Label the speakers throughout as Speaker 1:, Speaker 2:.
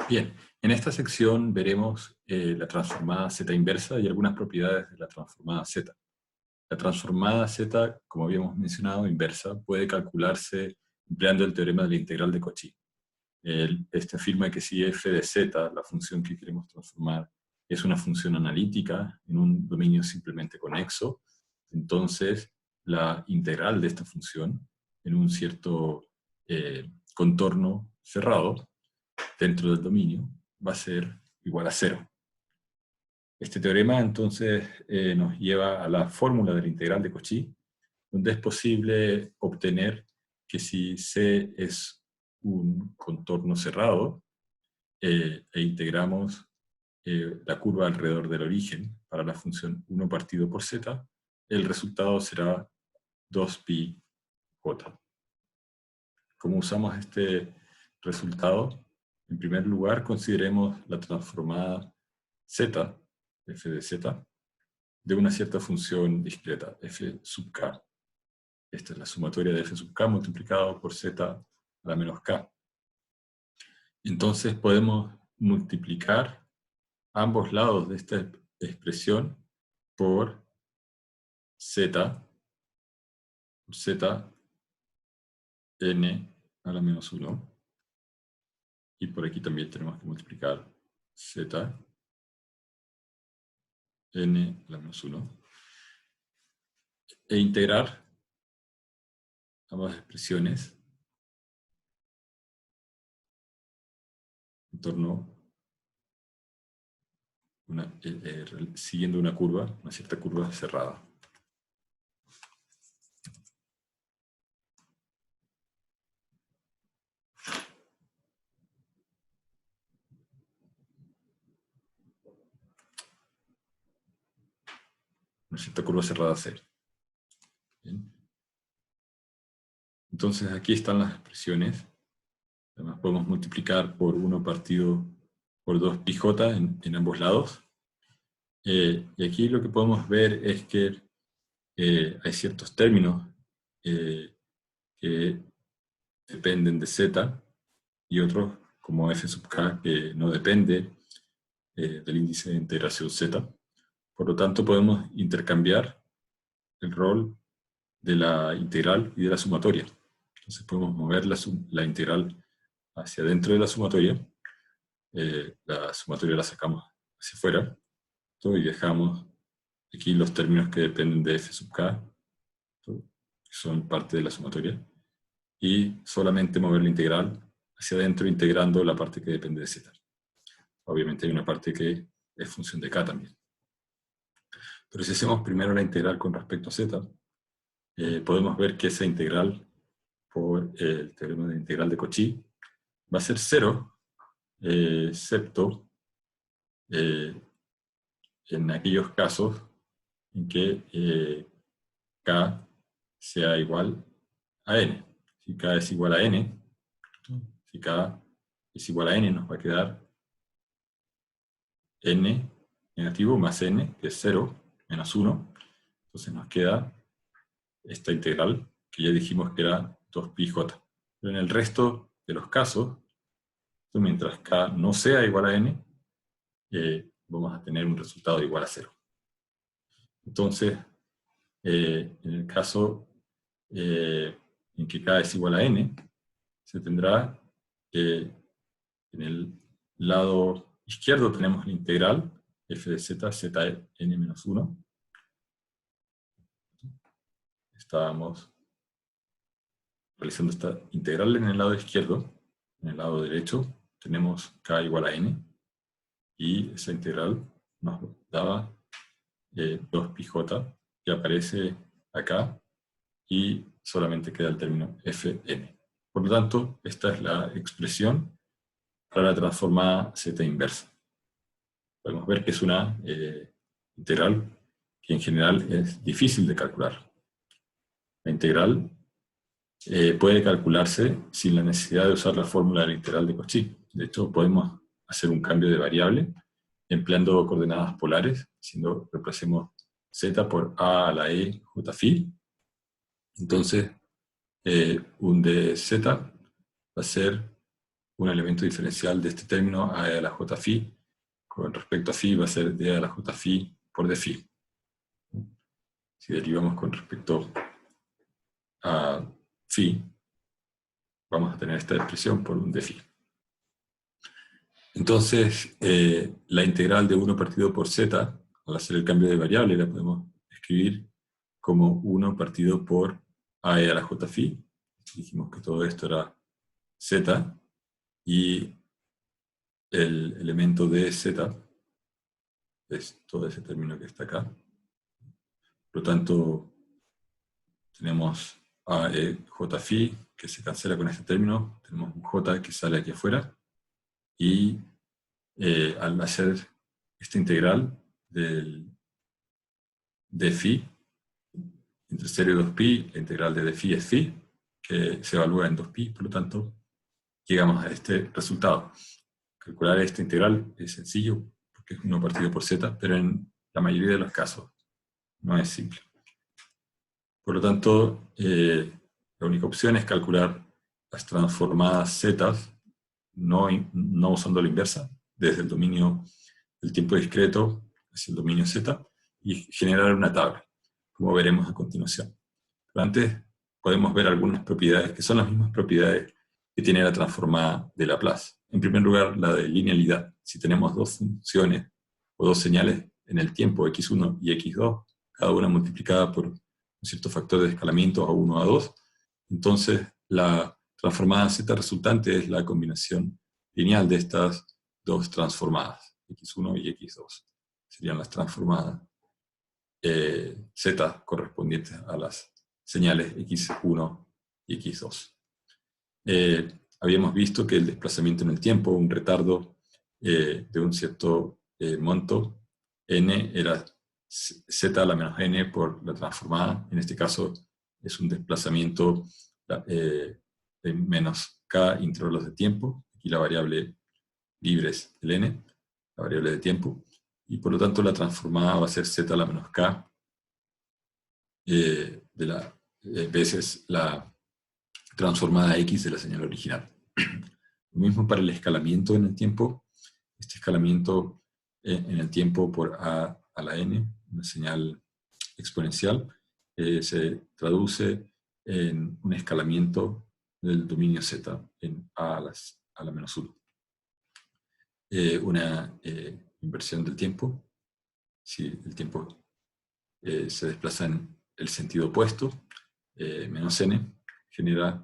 Speaker 1: Bien, en esta sección veremos la transformada Z inversa y algunas propiedades de la transformada Z. La transformada Z, como habíamos mencionado, inversa, puede calcularse empleando el teorema de la integral de Cauchy. Este afirma que si f de z, la función que queremos transformar, es una función analítica en un dominio simplemente conexo, entonces la integral de esta función en un cierto contorno cerrado dentro del dominio va a ser igual a 0. Este teorema entonces nos lleva a la fórmula de la integral de Cauchy, donde es posible obtener que si C es un contorno cerrado e integramos la curva alrededor del origen para la función 1 partido por z, el resultado será 2pi j. ¿Cómo usamos este resultado? En primer lugar, consideremos la transformada z, f de z, de una cierta función discreta, f sub k. Esta es la sumatoria de f sub k multiplicado por z a la menos k. Entonces podemos multiplicar ambos lados de esta expresión por z n a la menos 1. Y por aquí también tenemos que multiplicar z n a la menos 1. E integrar ambas expresiones en torno siguiendo una curva, una cierta curva cerrada. Una cierta curva cerrada C. Bien. Entonces aquí están las expresiones. Además podemos multiplicar por 1 partido por 2πj en ambos lados. Y aquí lo que podemos ver es que hay ciertos términos que dependen de z y otros como f sub k que no depende del índice de integración z. Por lo tanto podemos intercambiar el rol de la integral y de la sumatoria. Entonces podemos mover la integral hacia dentro de la sumatoria la sacamos hacia afuera y dejamos aquí los términos que dependen de f sub k, que son parte de la sumatoria, y solamente mover la integral hacia adentro integrando la parte que depende de z. Obviamente hay una parte que es función de k también. Pero si hacemos primero la integral con respecto a z, podemos ver que esa integral por el teorema de integral de Cauchy va a ser 0, excepto en aquellos casos en que k sea igual a n. Si k es igual a n, si k es igual a n, nos va a quedar n negativo más n, que es 0, menos 1. Entonces nos queda esta integral, que ya dijimos que era 2πj. Pero en el resto de los casos, mientras k no sea igual a n, vamos a tener un resultado igual a 0. Entonces, en el caso en que k es igual a n, se tendrá en el lado izquierdo tenemos la integral f de z, zn menos 1. Estábamos realizando esta integral en el lado izquierdo. En el lado derecho tenemos k igual a n, y esa integral nos daba 2πj, que aparece acá, y solamente queda el término fn. Por lo tanto, esta es la expresión para la transformada z inversa. Podemos ver que es una integral que en general es difícil de calcular. La integral puede calcularse sin la necesidad de usar la fórmula de la integral de Cauchy. De hecho, podemos hacer un cambio de variable empleando coordenadas polares, reemplacemos z por a a la e j phi. Entonces, un de z va a ser un elemento diferencial de este término a la j phi. Con respecto a phi va a ser d a la j phi por d phi. Si derivamos con respecto a phi, vamos a tener esta expresión por un d phi. Entonces, la integral de 1 partido por z, al hacer el cambio de variable, la podemos escribir como 1 partido por a la j phi. Dijimos que todo esto era z, y el elemento de z es todo ese término que está acá. Por lo tanto, tenemos a j phi, que se cancela con este término, tenemos un j que sale aquí afuera, y al hacer esta integral del d phi entre 0 y 2pi, la integral de d phi es phi, que se evalúa en 2pi, por lo tanto, llegamos a este resultado. Calcular esta integral es sencillo, porque es 1 partido por z, pero en la mayoría de los casos no es simple. Por lo tanto, la única opción es calcular las transformadas z, no usando la inversa, desde el dominio del tiempo discreto hacia el dominio z, y generar una tabla, como veremos a continuación. Pero antes podemos ver algunas propiedades que son las mismas propiedades que tiene la transformada de Laplace. En primer lugar, la de linealidad. Si tenemos dos funciones o dos señales en el tiempo, x1 y x2, cada una multiplicada por un cierto factor de escalamiento a 1 a 2, entonces la transformada z resultante es la combinación lineal de estas dos transformadas, x1 y x2. Serían las transformadas z correspondientes a las señales x1 y x2. Habíamos visto que el desplazamiento en el tiempo, un retardo de un cierto monto, n era z a la menos n por la transformada. En este caso es un desplazamiento de menos k intervalos de tiempo. Aquí la variable libre es el n, la variable de tiempo. Y por lo tanto la transformada va a ser z a la menos k veces la transformada x de la señal original. Lo mismo para el escalamiento en el tiempo. Este escalamiento en el tiempo por a la n, una señal exponencial, se traduce en un escalamiento del dominio z en a la menos 1. Una inversión del tiempo, si el tiempo se desplaza en el sentido opuesto, menos n, genera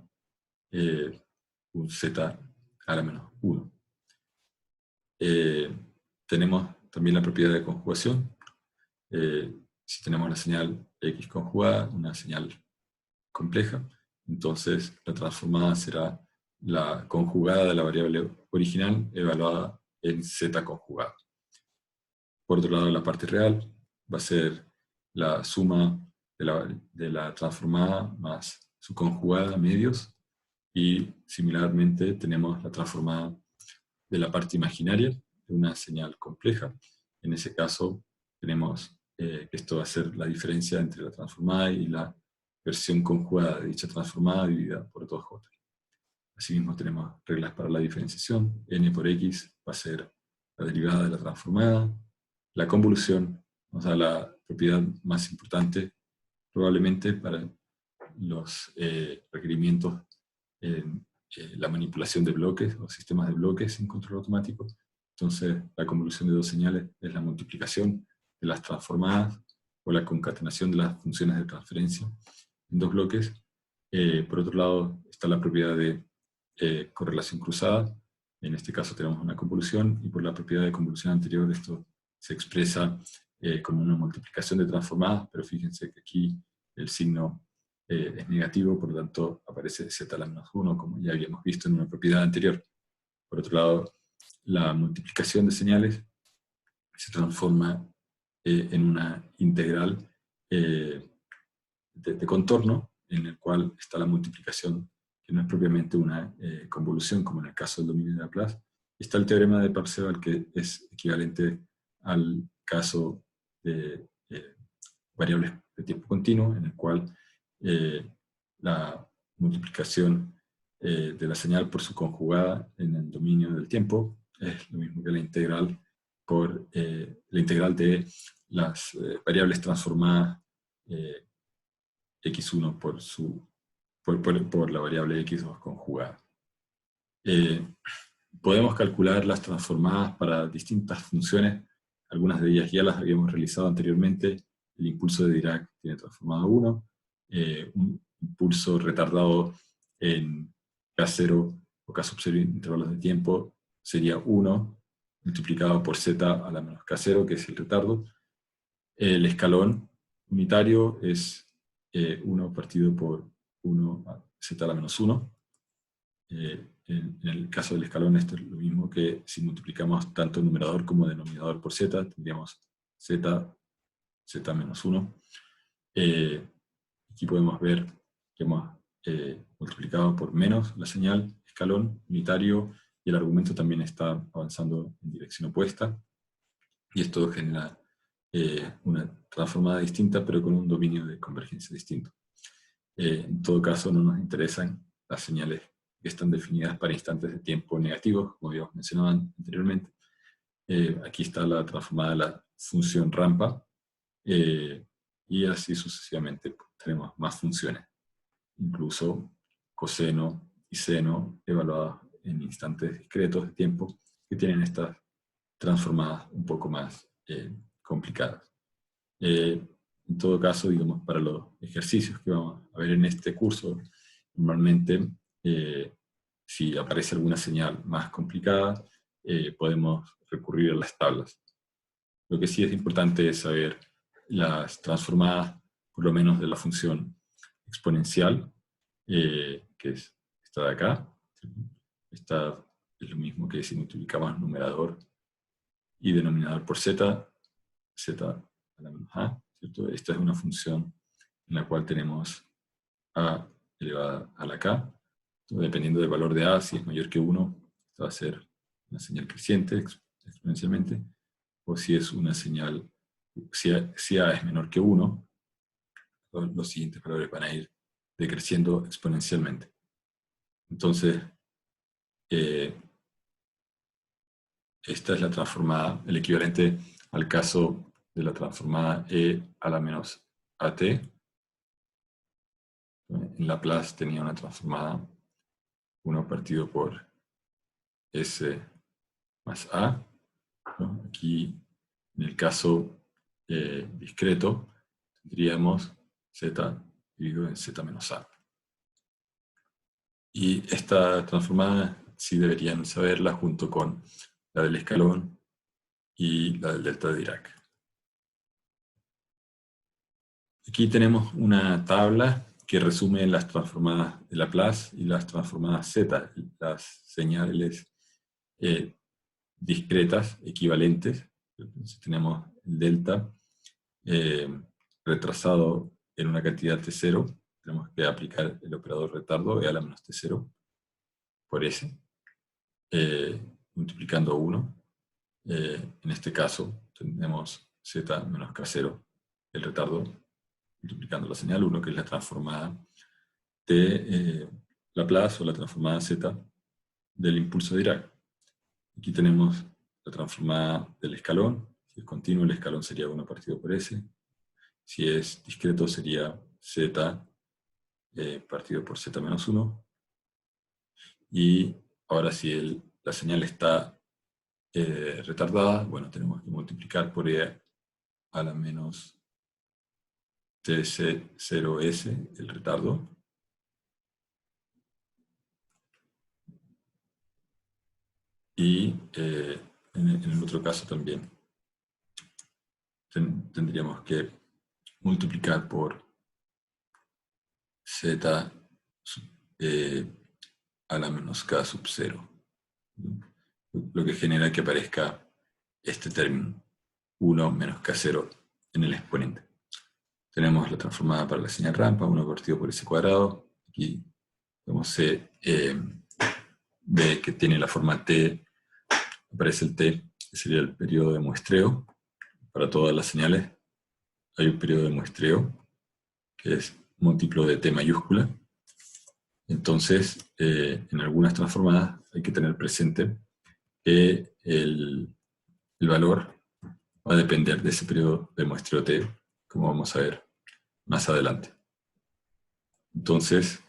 Speaker 1: un z a la menos 1. Tenemos también la propiedad de conjugación. Si tenemos la señal x conjugada, una señal compleja, entonces la transformada será la conjugada de la variable original evaluada en z conjugada. Por otro lado, la parte real va a ser la suma de la transformada más su conjugada medios, y similarmente tenemos la transformada de la parte imaginaria de una señal compleja. En ese caso tenemos que esto va a ser la diferencia entre la transformada y la versión conjugada de dicha transformada dividida por 2j. Asimismo tenemos reglas para la diferenciación. N por x va a ser la derivada de la transformada. La convolución nos da la propiedad más importante probablemente para los requerimientos en la manipulación de bloques o sistemas de bloques sin control automático. Entonces, la convolución de dos señales es la multiplicación de las transformadas o la concatenación de las funciones de transferencia en dos bloques. Por otro lado, está la propiedad de correlación cruzada. En este caso tenemos una convolución, y por la propiedad de convolución anterior esto se expresa como una multiplicación de transformadas, pero fíjense que aquí el signo es negativo, por lo tanto aparece z a la menos 1, como ya habíamos visto en una propiedad anterior. Por otro lado, la multiplicación de señales se transforma en una integral de contorno, en el cual está la multiplicación, que no es propiamente una convolución, como en el caso del dominio de Laplace. Está el teorema de Parseval, que es equivalente al caso de variables de tiempo continuo, en el cual la multiplicación de la señal por su conjugada en el dominio del tiempo es lo mismo que la integral de las variables transformadas x1 por la variable x2 conjugada. Podemos calcular las transformadas para distintas funciones. Algunas de ellas ya las habíamos realizado anteriormente. El impulso de Dirac tiene transformada 1. Un impulso retardado en K0 o K sub 0 intervalos de tiempo sería 1 multiplicado por z a la menos K0, que es el retardo. El escalón unitario es 1 partido por 1 a z a la menos 1. En el caso del escalón esto es lo mismo que si multiplicamos tanto numerador como denominador por z, tendríamos z menos 1. Aquí podemos ver que hemos multiplicado por menos la señal, escalón unitario, y el argumento también está avanzando en dirección opuesta, y esto genera una transformada distinta, pero con un dominio de convergencia distinto. En todo caso, no nos interesan las señales que están definidas para instantes de tiempo negativos, como habíamos mencionado anteriormente. Aquí está la transformada de la función rampa, y así sucesivamente tenemos más funciones, incluso coseno y seno evaluadas en instantes discretos de tiempo, que tienen estas transformadas un poco más complicadas. En todo caso, digamos, para los ejercicios que vamos a ver en este curso, normalmente, si aparece alguna señal más complicada, podemos recurrir a las tablas. Lo que sí es importante es saber las transformadas, por lo menos de la función exponencial, que es esta de acá. Esta es lo mismo que si multiplicamos numerador y denominador por z, z a la menos a, ¿cierto? Esta es una función en la cual tenemos a elevada a la k. Entonces, dependiendo del valor de a, si es mayor que 1, esta va a ser una señal creciente exponencialmente, o si es una señal, si a es menor que 1, los siguientes valores van a ir decreciendo exponencialmente. Entonces, esta es la transformada, el equivalente al caso de la transformada e a la menos at. En Laplace tenía una transformada 1 partido por s más a. Aquí, en el caso discreto, tendríamos z dividido en z menos a. Y esta transformada sí deberían saberla junto con la del escalón y la del delta de Dirac. Aquí tenemos una tabla que resume las transformadas de Laplace y las transformadas z, las señales discretas, equivalentes. Entonces tenemos el delta retrasado en una cantidad t0, tenemos que aplicar el operador retardo e a la menos t0 por s, multiplicando 1. En este caso tenemos z menos k0, el retardo, multiplicando la señal 1, que es la transformada de Laplace o la transformada z del impulso de Dirac. Aquí tenemos la transformada del escalón. Si es continuo, el escalón sería 1 partido por s. Si es discreto, sería z partido por z menos 1. Y ahora si la señal está retardada, bueno, tenemos que multiplicar por e a la menos tc0s, el retardo. Y en el otro caso también tendríamos que multiplicar por z a la menos k sub 0. Lo que genera que aparezca este término, 1 menos k0 en el exponente. Tenemos la transformada para la señal rampa, 1 partido por s cuadrado. Aquí vemos c b que tiene la forma t, aparece el t, que sería el periodo de muestreo. Para todas las señales hay un periodo de muestreo, que es múltiplo de t mayúscula. Entonces, en algunas transformadas hay que tener presente que el valor va a depender de ese periodo de muestreo T, como vamos a ver más adelante. Entonces,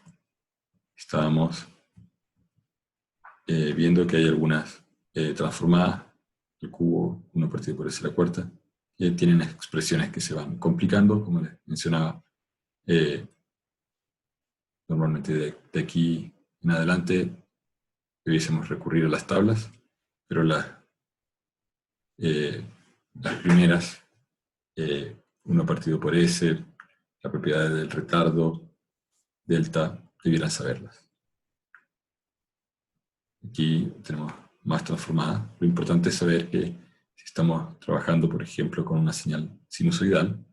Speaker 1: estábamos viendo que hay algunas transformadas, el cubo 1 partido por s a la cuarta, que tienen expresiones que se van complicando, como les mencionaba. Normalmente de aquí en adelante debiésemos recurrir a las tablas, pero las primeras, 1 partido por s, la propiedad del retardo, delta, debieran saberlas. Aquí tenemos más transformadas. Lo importante es saber que si estamos trabajando, por ejemplo, con una señal sinusoidal,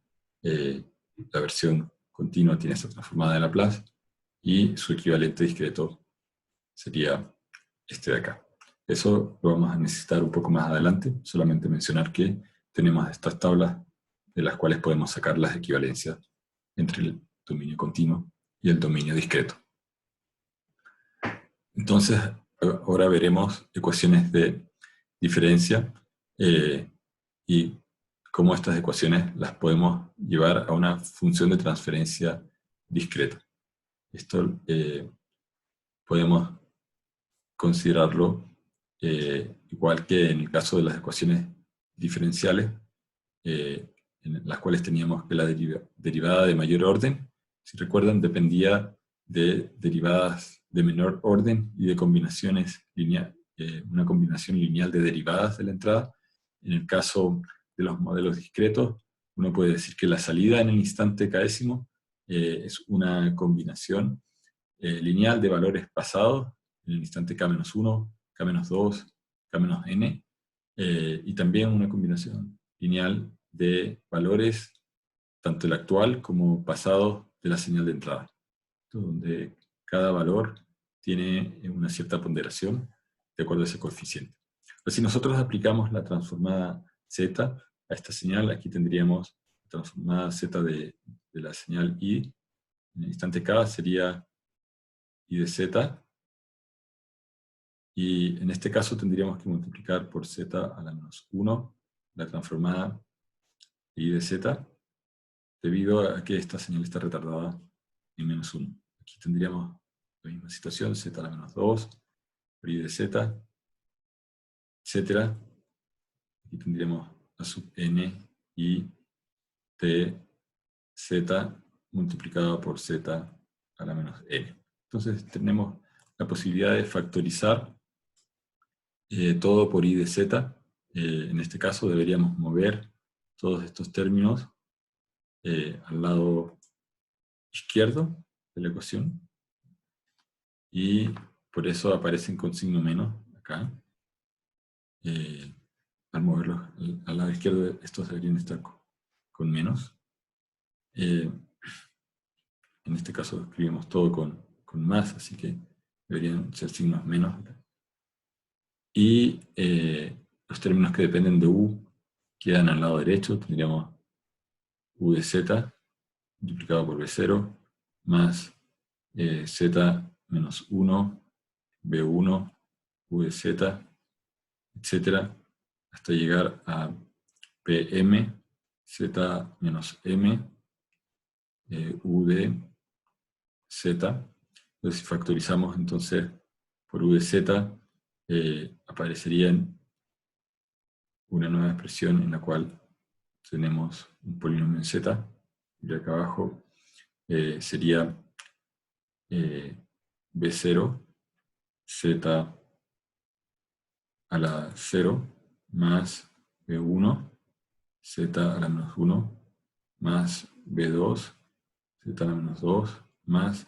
Speaker 1: la versión continua tiene esta transformada de Laplace y su equivalente discreto sería este de acá. Eso lo vamos a necesitar un poco más adelante, solamente mencionar que tenemos estas tablas de las cuales podemos sacar las equivalencias entre el dominio continuo y el dominio discreto. Entonces, ahora veremos ecuaciones de diferencia y cómo estas ecuaciones las podemos llevar a una función de transferencia discreta. Esto podemos considerarlo igual que en el caso de las ecuaciones diferenciales, en las cuales teníamos que la derivada de mayor orden, si recuerdan, dependía de derivadas de menor orden y de combinaciones lineales, una combinación lineal de derivadas de la entrada. En el caso de los modelos discretos, uno puede decir que la salida en el instante késimo es una combinación lineal de valores pasados en el instante k-1, k-2, k-n, y también una combinación lineal de valores, tanto el actual como pasado de la señal de entrada, donde cada valor tiene una cierta ponderación de acuerdo a ese coeficiente. Pues si nosotros aplicamos la transformada z a esta señal, aquí tendríamos la transformada z de la señal i, en el instante k sería i de z, y en este caso tendríamos que multiplicar por z a la menos 1, la transformada i de z, debido a que esta señal está retardada en menos 1. Aquí tendríamos la misma situación, z a la menos 2, por i de z, etc. Aquí tendríamos a sub n i de z multiplicado por z a la menos n. Entonces tenemos la posibilidad de factorizar todo por i de z. En este caso deberíamos mover todos estos términos al lado izquierdo de la ecuación, y por eso aparecen con signo menos acá. Al moverlos al lado izquierdo, estos deberían estar con menos. En este caso escribimos todo con más, así que deberían ser signos menos. Y los términos que dependen de u quedan al lado derecho. Tendríamos u de z multiplicado por b0 más z menos 1, b1, u de z, etcétera, hasta llegar a pm, z menos m, u de z. Entonces, si factorizamos entonces por u de z, aparecería una nueva expresión en la cual tenemos un polinomio en z, y acá abajo sería b0, z a la 0, más b1, z a la menos 1, más b2, z a la menos 2, más,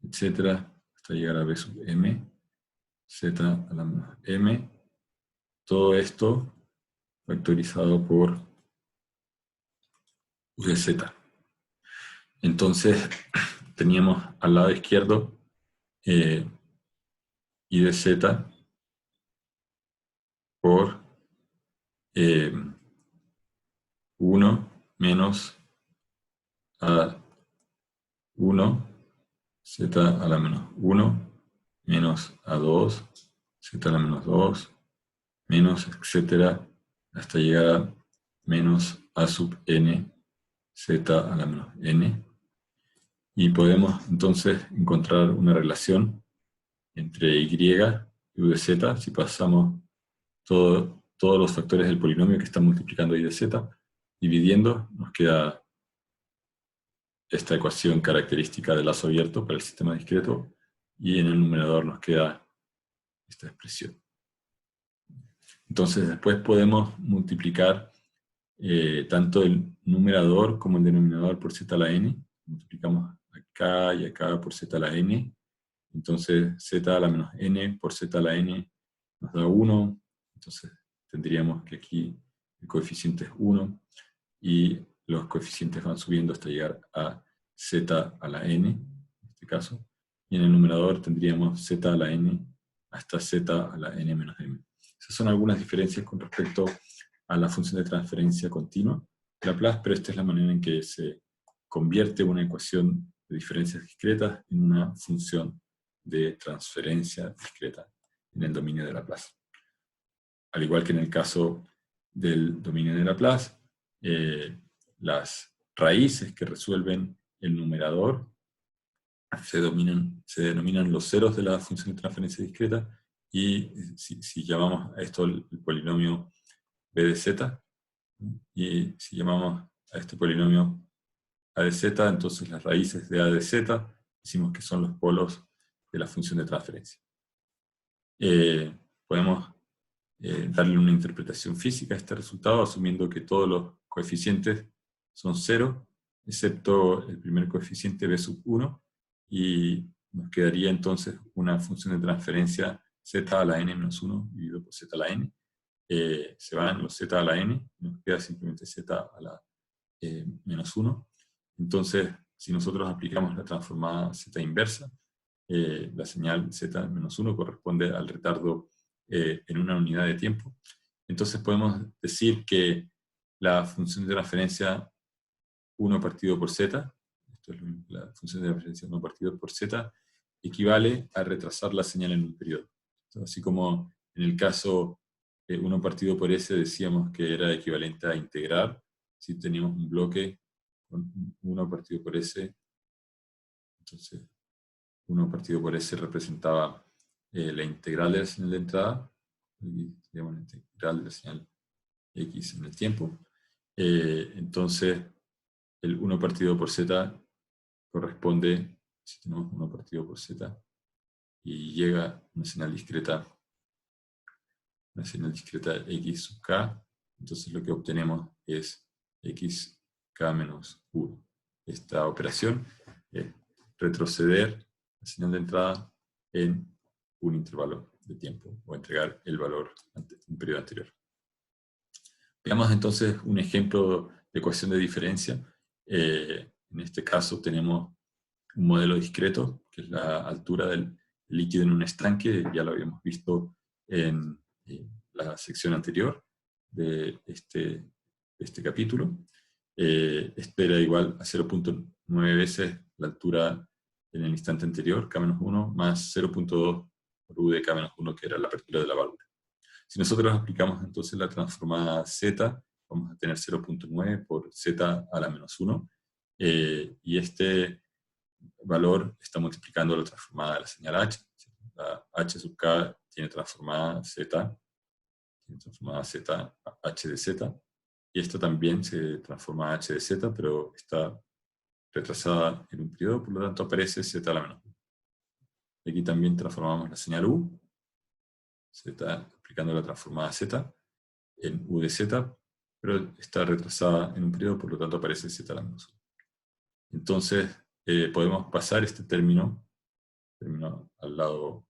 Speaker 1: etcétera, hasta llegar a b sub m, z a la menos m. Todo esto factorizado por u de z. Entonces, teníamos al lado izquierdo i de z por 1 menos a 1 z a la menos 1 menos a2, z a la menos 2, menos, etcétera, hasta llegar a menos a sub n, z a la menos n. Y podemos entonces encontrar una relación entre y y u de z, si pasamos todos los factores del polinomio que están multiplicando y de z, dividiendo, nos queda esta ecuación característica del lazo abierto para el sistema discreto, y en el numerador nos queda esta expresión. Entonces después podemos multiplicar tanto el numerador como el denominador por z a la n. Multiplicamos acá y acá por z a la n. Entonces z a la menos n por z a la n nos da 1. Entonces tendríamos que aquí el coeficiente es 1. Y los coeficientes van subiendo hasta llegar a z a la n, en este caso. Y en el numerador tendríamos z a la n hasta z a la n menos m. Esas son algunas diferencias con respecto a la función de transferencia continua de Laplace, pero esta es la manera en que se convierte una ecuación de diferencias discretas en una función de transferencia discreta en el dominio de Laplace. Al igual que en el caso del dominio de Laplace, las raíces que resuelven el numerador se denominan los ceros de la función de transferencia discreta, y si llamamos a esto el polinomio b de z, y si llamamos a este polinomio a de z, entonces las raíces de a de z decimos que son los polos de la función de transferencia. Podemos darle una interpretación física a este resultado, asumiendo que todos los coeficientes son 0, excepto el primer coeficiente b sub 1, y nos quedaría entonces una función de transferencia z a la n menos 1 dividido por z a la n. Se van los z a la n, nos queda simplemente z a la menos 1. Entonces, si nosotros aplicamos la transformada z inversa, la señal z menos 1 corresponde al retardo en una unidad de tiempo. Entonces podemos decir que la función de transferencia 1 partido por z, esto es la función de transferencia 1 partido por z, equivale a retrasar la señal en un periodo. Entonces, así como en el caso 1 partido por s decíamos que era equivalente a integrar, si teníamos un bloque con 1 partido por s, entonces 1 partido por s representaba la integral de la señal de entrada, y sería una integral de la señal x en el tiempo. Entonces, el 1 partido por z corresponde, si tenemos 1 partido por z, y llega una señal discreta x sub k, entonces lo que obtenemos es xk menos 1. Esta operación es retroceder la señal de entrada en un intervalo de tiempo, o entregar el valor en un periodo anterior. Veamos entonces un ejemplo de ecuación de diferencia. En este caso tenemos un modelo discreto, que es la altura del líquido en un estanque. Ya lo habíamos visto en la sección anterior de este capítulo. Este era igual a 0.9 veces la altura en el instante anterior, k-1, más 0.2 por u de k-1, que era la apertura de la válvula. Si nosotros aplicamos entonces la transformada z, vamos a tener 0.9 por z a la menos 1, y este valor está multiplicando la transformada de la señal h. La h sub k tiene transformada z h de z, y esta también se transforma a h de z, pero está retrasada en un periodo, por lo tanto aparece z a la menos 1. Aquí también transformamos la señal u, z, aplicando la transformada z en u de z, pero está retrasada en un periodo, por lo tanto aparece z a la menos 1. Entonces podemos pasar este término al lado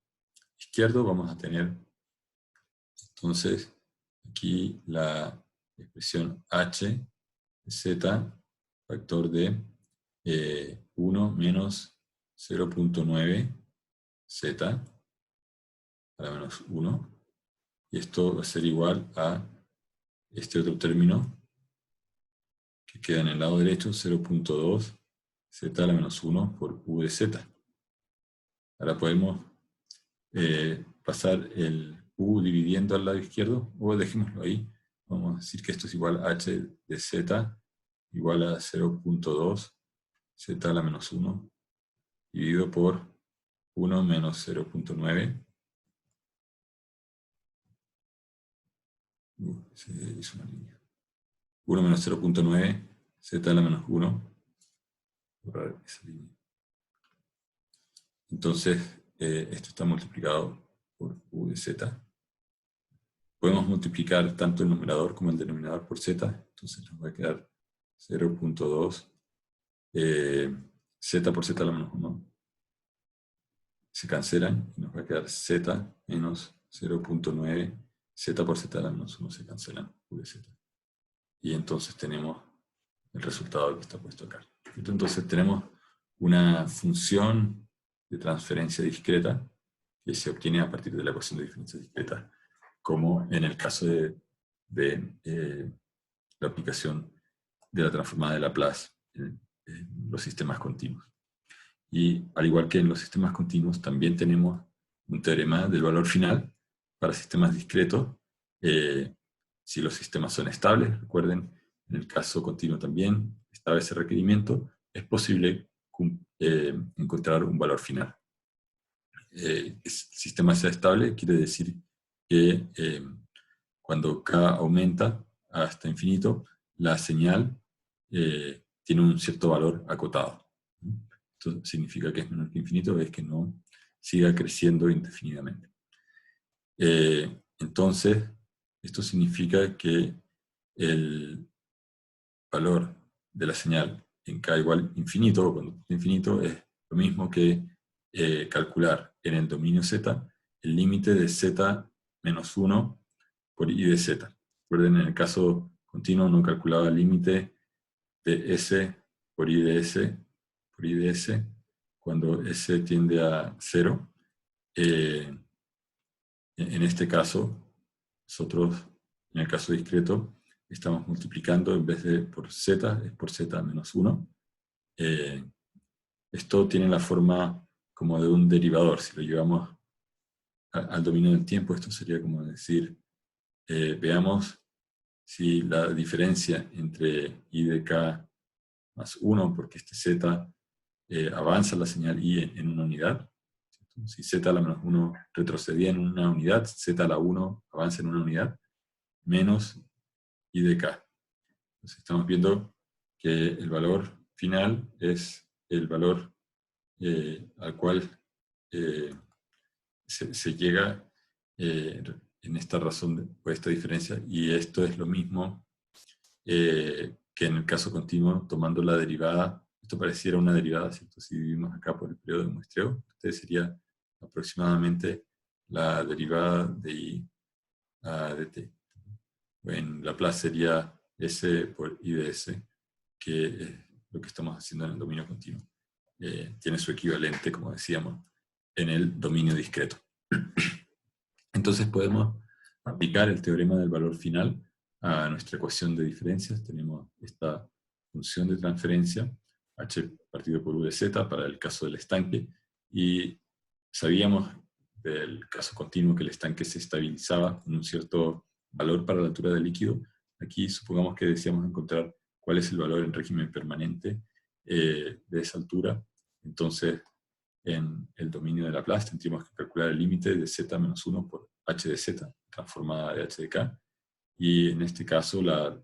Speaker 1: izquierdo. Vamos a tener entonces aquí la expresión h de z, factor de 1 menos 0.9 z a la menos 1, y esto va a ser igual a este otro término que queda en el lado derecho, 0.2 z a la menos 1 por u de z. Ahora podemos pasar el u dividiendo al lado izquierdo, o dejémoslo ahí. Vamos a decir que esto es igual a h de z igual a 0.2 z a la menos 1 dividido por 1 menos 0.9. Se hizo una línea. 1 menos 0.9 z a la menos 1. Borrar esa línea. Entonces, esto está multiplicado por u de z. Podemos multiplicar tanto el numerador como el denominador por z. Entonces nos va a quedar 0.2 z por z a la menos 1. Se cancelan y nos va a quedar z menos 0.9 z por z a la menos 1 se cancelan, u de z. Y entonces tenemos el resultado que está puesto acá. Entonces tenemos una función de transferencia discreta que se obtiene a partir de la ecuación de diferencia discreta, como en el caso de la aplicación de la transformada de Laplace en los sistemas continuos. Y al igual que en los sistemas continuos, también tenemos un teorema del valor final para sistemas discretos. Si los sistemas son estables, recuerden, en el caso continuo también estaba ese requerimiento, es posible encontrar un valor final. El sistema sea estable quiere decir que cuando k aumenta hasta infinito, la señal tiene un cierto valor acotado. Esto significa que es menor que infinito, es que no siga creciendo indefinidamente. Entonces, esto significa que el valor de la señal en k igual infinito, o cuando infinito, es lo mismo que calcular en el dominio z el límite de z menos 1 por i de z. Recuerden, en el caso continuo no calculaba el límite de s por i de s cuando s tiende a 0. En este caso, nosotros, en el caso discreto, estamos multiplicando, en vez de por z, es por z menos 1. Esto tiene la forma como de un derivador. Si lo llevamos al dominio del tiempo, esto sería como decir, veamos si la diferencia entre i de k más 1, porque este z avanza la señal i en una unidad. Si z a la menos 1 retrocedía en una unidad, z a la 1 avanza en una unidad, menos i de k. Entonces estamos viendo que el valor final es el valor al cual se llega en esta razón, por esta diferencia, y esto es lo mismo que en el caso continuo, tomando la derivada. Esto pareciera una derivada, ¿cierto? Si dividimos acá por el periodo de muestreo, este sería aproximadamente la derivada de i a dt. En Laplace sería s por i de s, que es lo que estamos haciendo en el dominio continuo. Tiene su equivalente, como decíamos, en el dominio discreto. Entonces podemos aplicar el teorema del valor final a nuestra ecuación de diferencias. Tenemos esta función de transferencia, h partido por u de z, para el caso del estanque, y sabíamos del caso continuo que el estanque se estabilizaba con un cierto valor para la altura del líquido. Aquí supongamos que deseamos encontrar cuál es el valor en régimen permanente de esa altura. Entonces, en el dominio de Laplace tendríamos que calcular el límite de z menos 1 por h de z, transformada de h de k, y en este caso la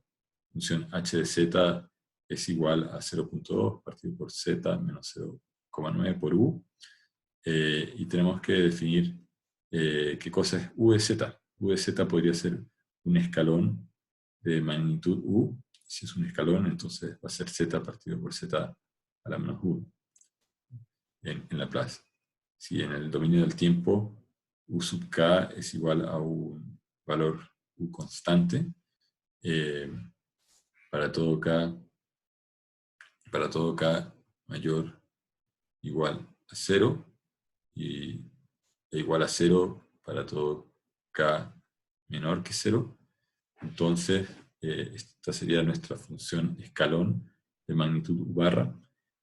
Speaker 1: función h de z es igual a 0.2 partido por z menos 0,9 por u, y tenemos que definir qué cosa es u de z. U de z podría ser un escalón de magnitud u. Si es un escalón, entonces va a ser z partido por z a la menos 1 en Laplace. Si en el dominio del tiempo u sub k es igual a un valor u constante, para todo k mayor o igual a 0, e igual a 0 para todo k menor que 0, entonces esta sería nuestra función escalón de magnitud u barra,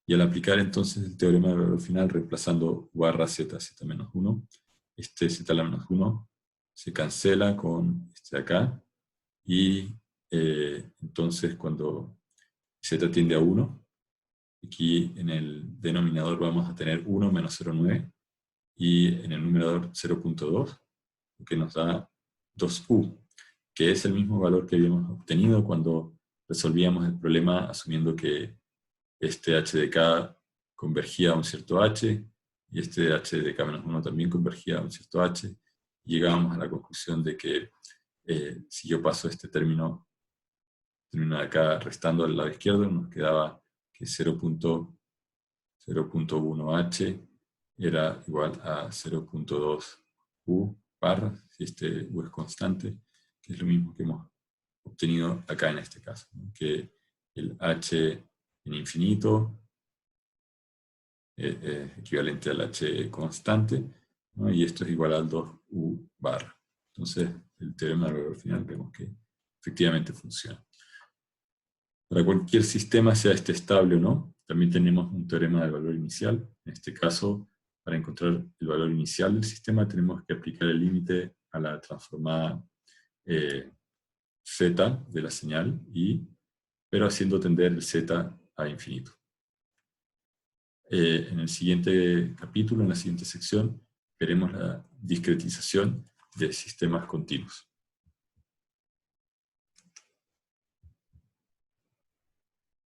Speaker 1: Y al aplicar entonces el teorema del valor final, reemplazando u barra z, z menos 1, este z a la menos 1 se cancela con este de acá, y entonces cuando z tiende a 1, aquí en el denominador vamos a tener 1 menos 0,9, y en el numerador 0,2, lo que nos da 2u, que es el mismo valor que habíamos obtenido cuando resolvíamos el problema asumiendo que este h de k convergía a un cierto h, y este h de k-1 también convergía a un cierto h, y llegábamos a la conclusión de que si yo paso este término de acá restando al lado izquierdo, nos quedaba que 0.1h era igual a 0.2u barra, si este u es constante, que es lo mismo que hemos obtenido acá en este caso, ¿no? Que el h en infinito es equivalente al h constante, ¿no? Y esto es igual al 2u barra. Entonces, el teorema del valor final vemos que efectivamente funciona. Para cualquier sistema, sea este estable o no, también tenemos un teorema del valor inicial. En este caso, para encontrar el valor inicial del sistema, tenemos que aplicar el límite a la transformada z de la señal i, pero haciendo tender el z a infinito. En el siguiente capítulo, en la siguiente sección, veremos la discretización de sistemas continuos.